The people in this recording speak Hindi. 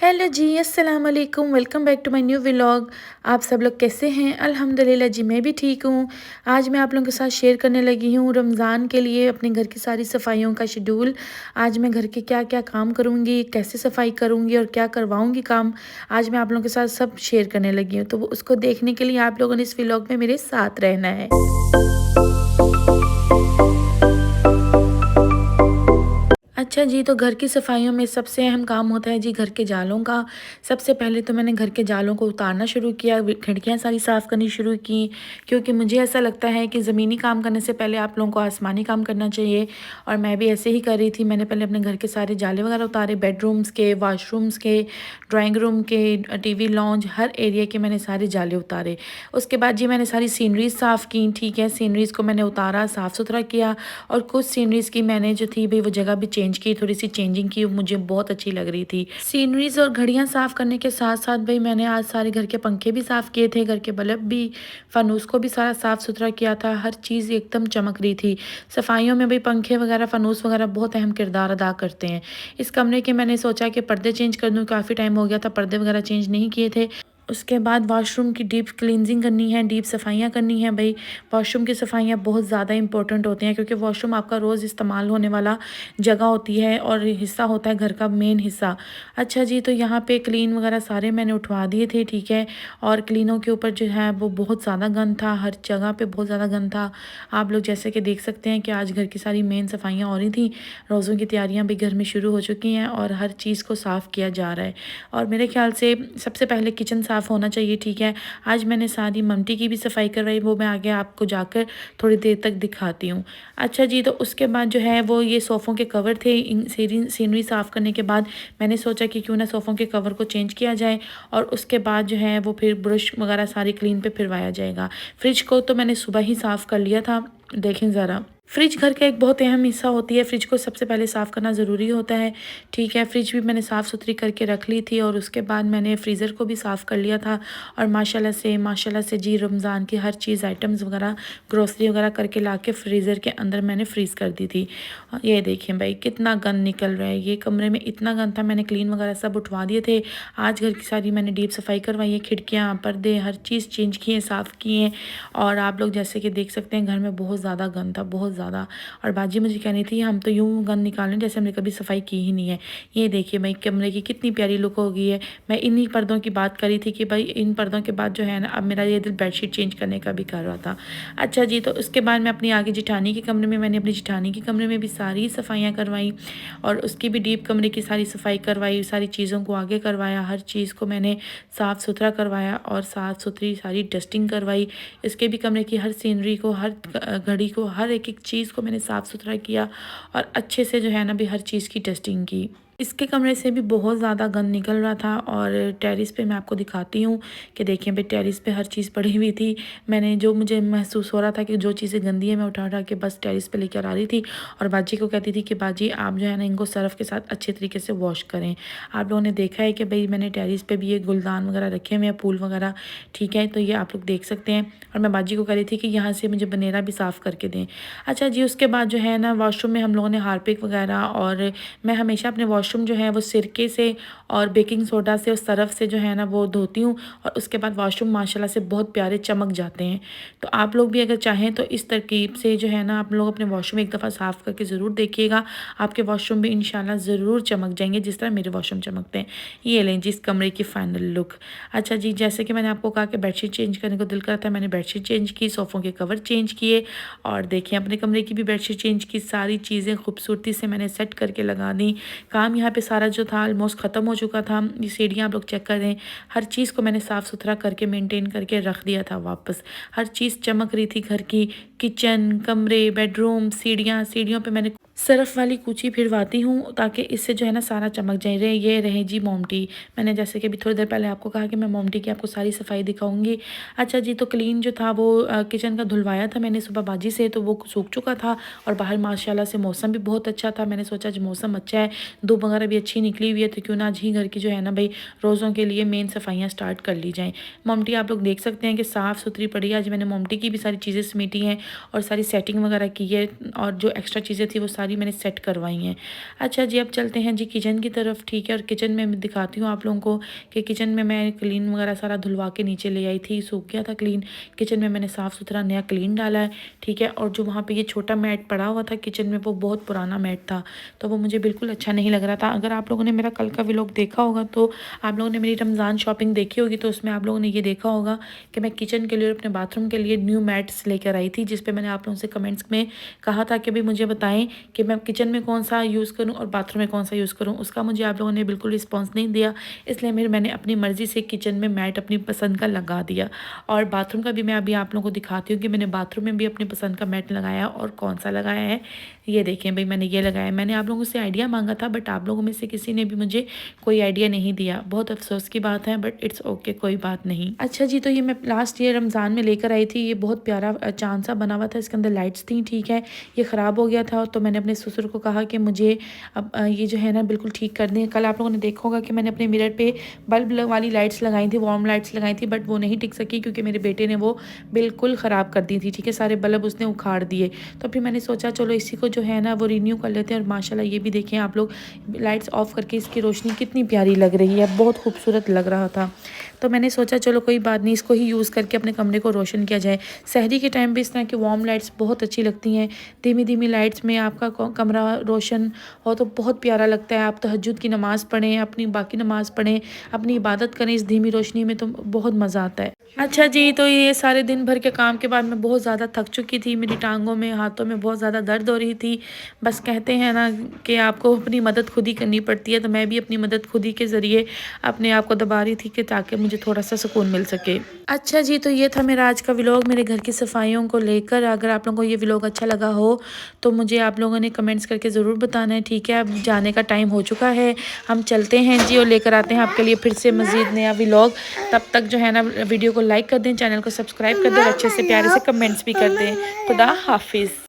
हेलो जी, अस्सलाम वालेकुम। Welcome back to my new vlog. आप सब लोग कैसे हैं? अल्हम्दुलिल्लाह जी, मैं भी ठीक हूँ। आज मैं आप लोगों के साथ शेयर करने लगी हूँ रमज़ान के लिए अपने घर की सारी सफाइयों का शेड्यूल। आज मैं घर के क्या-क्या काम करूँगी, कैसे सफाई करूँगी और क्या करवाऊँगी काम, आज मैं आप लोगों के साथ सब शेयर करने लगी हूँ। तो वो उसको देखने के लिए आप लोगों ने इस व्लॉग में मेरे साथ रहना है। अच्छा जी, तो घर की सफाइयों में सबसे अहम काम होता है जी घर के जालों का। सबसे पहले तो मैंने घर के जालों को उतारना शुरू किया, खिड़कियाँ सारी साफ़ करनी शुरू की, क्योंकि मुझे ऐसा लगता है कि ज़मीनी काम करने से पहले आप लोगों को आसमानी काम करना चाहिए। और मैं भी ऐसे ही कर रही थी। मैंने पहले अपने घर के सारे जाले वगैरह उतारे, बेडरूम्स के, वॉशरूम्स के, ड्राइंग रूम के, टीवी लॉन्ज, हर एरिया के मैंने सारे जाले उतारे। उसके बाद जी मैंने सारी सीनरीज़ साफ़ की, ठीक है, सीनरीज़ को मैंने उतारा, साफ़ सुथरा किया। और कुछ सीनरीज़ की मैंने जो थी भई वो जगह भी चेंज की, थोड़ी-सी चेंजिंग की, मुझे बहुत अच्छी लग रही थी। सीनरीज़ और घड़ियाँ साफ़ करने के साथ-साथ भई मैंने आज सारे घर के पंखे भी साफ़ किए थे, घर के बल्ब भी, फ़ानूस को भी सारा साफ़-सुथरा किया था, हर चीज़ एकदम चमक रही थी। सफाइयों में भई पंखे वगैरह, फ़ानूस वगैरह बहुत अहम किरदार अदा करते हैं। इस कमरे के मैंने सोचा कि पर्दे चेंज कर दूँ, काफ़ी टाइम हो गया था पर्दे वगैरह चेंज नहीं किए थे। उसके बाद वॉशरूम की डीप क्लींजिंग करनी है, डीप सफाइयाँ करनी है भई। वॉशरूम की सफाइयाँ बहुत ज़्यादा इंपॉर्टेंट होती हैं, क्योंकि वॉशरूम आपका रोज़ इस्तेमाल होने वाला जगह होती है और हिस्सा होता है घर का मेन हिस्सा। अच्छा जी, तो यहाँ पे क्लीन वगैरह सारे मैंने उठवा दिए थे, ठीक है। और क्लीनों के ऊपर जो है वो बहुत ज़्यादा गंद था, हर जगह पे बहुत ज़्यादा गंद था। आप लोग जैसे कि देख सकते हैं कि आज घर की सारी मेन सफाइयाँ हो रही थी। रोज़ों की तैयारियाँ भी घर में शुरू हो चुकी हैं और हर चीज़ को साफ़ किया जा रहा है। और मेरे ख़्याल से सबसे पहले किचन साफ़ होना चाहिए, ठीक है। आज मैंने सारी मम्टी की भी सफाई करवाई, वो मैं आगे आपको जाकर थोड़ी देर तक दिखाती हूँ। अच्छा जी, तो उसके बाद जो है वो ये सोफ़ों के कवर थे, इन सीनरी साफ़ करने के बाद मैंने सोचा कि क्यों ना सोफ़ों के कवर को चेंज किया जाए। और उसके बाद जो है वो फिर ब्रश वगैरह सारी क्लीन पे फिरवाया जाएगा। फ्रिज को तो मैंने सुबह ही साफ़ कर लिया था। देखें ज़रा, फ्रिज घर का एक बहुत अहम हिस्सा होती है, फ्रिज को सबसे पहले साफ़ करना ज़रूरी होता है, ठीक है। फ्रिज भी मैंने साफ़ सुथरी करके रख ली थी और उसके बाद मैंने फ्रीज़र को भी साफ़ कर लिया था। और माशाल्लाह से जी रमज़ान की हर चीज़, आइटम्स वगैरह, ग्रोसरी वगैरह करके ला के फ्रीज़र के अंदर मैंने फ्रीज़ कर दी थी। ये देखें भाई कितना गंद निकल रहा है, ये कमरे में इतना गंद था, मैंने क्लीन वगैरह सब उठवा दिए थे। आज घर की सारी मैंने डीप सफाई करवाई है, खिड़कियाँ, पर्दे, हर चीज़ चेंज किए, साफ़ किए हैं। और आप लोग जैसे कि देख सकते हैं घर में बहुत ज़्यादा गंद था, बहुत ज़्यादा। और बाजी मुझे कहनी थी हम तो यूँ गंद निकालें जैसे हमने कभी सफाई की ही नहीं है। ये देखिए भाई कमरे की कितनी प्यारी लुक हो गई है। मैं इन्हीं पर्दों की बात करी थी कि भाई इन पर्दों के बाद जो है ना अब मेरा ये दिल बेडशीट चेंज करने का भी कर रहा था। अच्छा जी, तो उसके बाद मैं अपनी आगे जिठानी के कमरे में, मैंने अपनी जिठानी के कमरे में भी सारी सफाइयाँ करवाई और उसकी भी डीप कमरे की सारी सफाई करवाई, सारी चीज़ों को आगे करवाया, हर चीज़ को मैंने साफ़ सुथरा करवाया और साफ़ सुथरी सारी डस्टिंग करवाई। इसके भी कमरे की हर सीनरी को, हर घड़ी को, हर एक चीज़ को मैंने साफ़ सुथरा किया और अच्छे से जो है ना भी हर चीज़ की टेस्टिंग की। इसके कमरे से भी बहुत ज़्यादा गंद निकल रहा था और टेरेस पे मैं आपको दिखाती हूँ कि देखिए भाई टेरेस पे हर चीज़ पड़ी हुई थी। मैंने जो मुझे महसूस हो रहा था कि जो चीज़ें गंदी है मैं उठा उठा के बस टेरेस पे लेकर आ रही थी और बाजी को कहती थी कि बाजी आप जो है ना इनको सर्फ़ के साथ अच्छे तरीके से वॉश करें। आप लोगों ने देखा है कि भाई मैंने टेरेस पे भी ये गुलदान वगैरह रखे हुए हैं, फूल वगैरह, ठीक है। तो ये आप लोग देख सकते हैं और मैं बाजी को कह रही थी कि यहाँ से मुझे बनेरा भी साफ़ करके दें। अच्छा जी, उसके बाद जो है ना वॉशरूम में हम लोगों ने हार्पिक वगैरह, और मैं हमेशा अपने वॉशरूम जो है वो सिरके से और बेकिंग सोडा से और सरफ से जो है ना वो धोती हूँ और उसके बाद वॉशरूम माशाल्लाह से बहुत प्यारे चमक जाते हैं। तो आप लोग भी अगर चाहें तो इस तरकीब से जो है ना आप लोग अपने वॉशरूम एक दफ़ा साफ़ करके ज़रूर देखिएगा। आपके वॉशरूम भी इंशाल्लाह ज़रूर चमक जाएंगे जिस तरह मेरे वॉशरूम चमकते हैं। ये लें जी इस कमरे की फ़ाइनल लुक। अच्छा जी, जैसे कि मैंने आपको कहा कि बेडशीट चेंज करने को दिल करा था, मैंने बेडशीट चेंज की, सोफ़ों के कवर चेंज किए और देखिए अपने कमरे की भी बेडशीट चेंज की, सारी चीज़ें खूबसूरती से मैंने सेट करके लगा दी। काम यहाँ पे सारा जो था ऑलमोस्ट ख़त्म हो चुका था। ये सीढ़ियाँ आप लोग चेक करें, हर चीज़ को मैंने साफ़ सुथरा करके मेंटेन करके रख दिया था वापस। हर चीज़ चमक रही थी घर की, किचन, कमरे, बेडरूम, सीढ़ियाँ, सीढ़ियों पे मैंने सरफ़ वाली कूची फिरवाती हूँ ताकि इससे जो है ना सारा चमक जाए। ये रहे जी मोमटी। मैंने जैसे कि अभी थोड़ी देर पहले आपको कहा कि मैं मोमटी की आपको सारी सफाई दिखाऊंगी। अच्छा जी, तो क्लीन जो था वो किचन का धुलवाया था मैंने सुबह बाजी से, तो वो सूख चुका था और बाहर माशाल्लाह से मौसम भी बहुत अच्छा था। मैंने सोचा आज मौसम अच्छा है, धूप वगैरह भी अच्छी निकली हुई है, तो क्यों ना आज ही घर की जो है ना भाई रोज़ों के लिए मेन सफाइयाँ स्टार्ट कर ली जाएँ। मोमटी आप लोग देख सकते हैं कि साफ़ सुथरी पड़ी है। आज मैंने मोमटी की भी सारी चीज़ें समेटी हैं और सारी सेटिंग वगैरह की है और जो एक्स्ट्रा चीज़ें थी वो सारी सारी मैंने सेट करवाई हैं। अच्छा जी, अब चलते हैं जी किचन की तरफ, ठीक है। और किचन में मैं दिखाती हूँ आप लोगों को कि किचन में मैं क्लीन वगैरह सारा धुलवा के नीचे ले आई थी, सूख गया था क्लीन। किचन में मैंने साफ़ सुथरा नया क्लीन डाला है, ठीक है। और जो वहाँ पे ये छोटा मैट पड़ा हुआ था किचन में, वो बहुत पुराना मैट था, तो वो मुझे बिल्कुल अच्छा नहीं लग रहा था। अगर आप लोगों ने मेरा कल का व्लॉग देखा होगा तो आप लोगों ने मेरी रमज़ान शॉपिंग देखी होगी, तो उसमें आप लोगों ने ये देखा होगा कि मैं किचन के लिए और अपने बाथरूम के लिए न्यू मैट्स लेकर आई थी, जिस पे मैंने आप लोगों से कमेंट्स में कहा था कि भी मुझे बताएं कि मैं किचन में कौन सा यूज़ करूं और बाथरूम में कौन सा यूज़ करूं। उसका मुझे आप लोगों ने बिल्कुल रिस्पॉन्स नहीं दिया, इसलिए मैंने अपनी मर्ज़ी से किचन में मैट अपनी पसंद का लगा दिया। और बाथरूम का भी मैं अभी आप लोगों को दिखाती हूँ कि मैंने बाथरूम में भी अपनी पसंद का मैट लगाया और कौन सा लगाया है। ये देखें भाई, मैंने ये लगाया। मैंने आप लोगों से आइडिया मांगा था, बट आप लोगों में से किसी ने भी मुझे कोई आइडिया नहीं दिया। बहुत अफसोस की बात है, बट इट्स ओके, कोई बात नहीं। अच्छा जी, तो ये मैं लास्ट ईयर रमज़ान में लेकर आई थी। ये बहुत प्यारा चांद सा बना हुआ था, इसके अंदर लाइट्स थी, ठीक है। ये ख़राब हो गया था, तो मैंने अपने ससुर को कहा कि मुझे अब ये जो है ना बिल्कुल ठीक कर दें। कल आप लोगों ने देखा होगा कि मैंने अपने मिरर पे बल्ब वाली लाइट्स लगाई थी, वार्म लाइट्स लगाई थी, बट वो नहीं टिक सकी क्योंकि मेरे बेटे ने वो बिल्कुल ख़राब कर दी थी, ठीक है। सारे बल्ब उसने उखाड़ दिए। तो फिर मैंने सोचा चलो इसी को जो है ना वो रिन्यू कर लेते हैं। और माशाल्लाह ये भी देखें आप लोग, लाइट्स ऑफ करके इसकी रोशनी कितनी प्यारी लग रही है, बहुत खूबसूरत लग रहा था। तो मैंने सोचा चलो कोई बात नहीं, इसको ही यूज़ करके अपने कमरे को रोशन किया जाए। सहरी के टाइम भी इस तरह की वार्म लाइट्स बहुत अच्छी लगती हैं। धीमी धीमी लाइट्स में आपका कमरा रोशन हो तो बहुत प्यारा लगता है। आप तहज्जुद की नमाज़ पढ़ें, अपनी बाकी नमाज़ पढ़ें, अपनी इबादत करें इस धीमी रोशनी में, तो बहुत मज़ा आता है। अच्छा जी, तो ये सारे दिन भर के काम के बाद मैं बहुत ज़्यादा थक चुकी थी। मेरी टांगों में, हाथों में बहुत ज़्यादा दर्द हो रही थी। बस कहते हैं ना कि आपको अपनी मदद खुद ही करनी पड़ती है, तो मैं भी अपनी मदद खुद ही के ज़रिए अपने आप को दबा रही थी कि ताकि मुझे थोड़ा सा सुकून मिल सके। अच्छा जी, तो ये था मेरा आज का व्लॉग मेरे घर की सफाइयों को लेकर। अगर आप लोगों को ये व्लॉग अच्छा लगा हो तो मुझे आप लोगों ने कमेंट्स करके ज़रूर बताना है, ठीक है। अब जाने का टाइम हो चुका है, हम चलते हैं जी और लेकर आते हैं आपके लिए फिर से मज़ीद नया व्लॉग। तब तक जो है ना वीडियो को लाइक कर दें, चैनल को सब्सक्राइब कर दें और अच्छे से प्यारे से कमेंट्स भी कर दें। खुदा हाफिज़।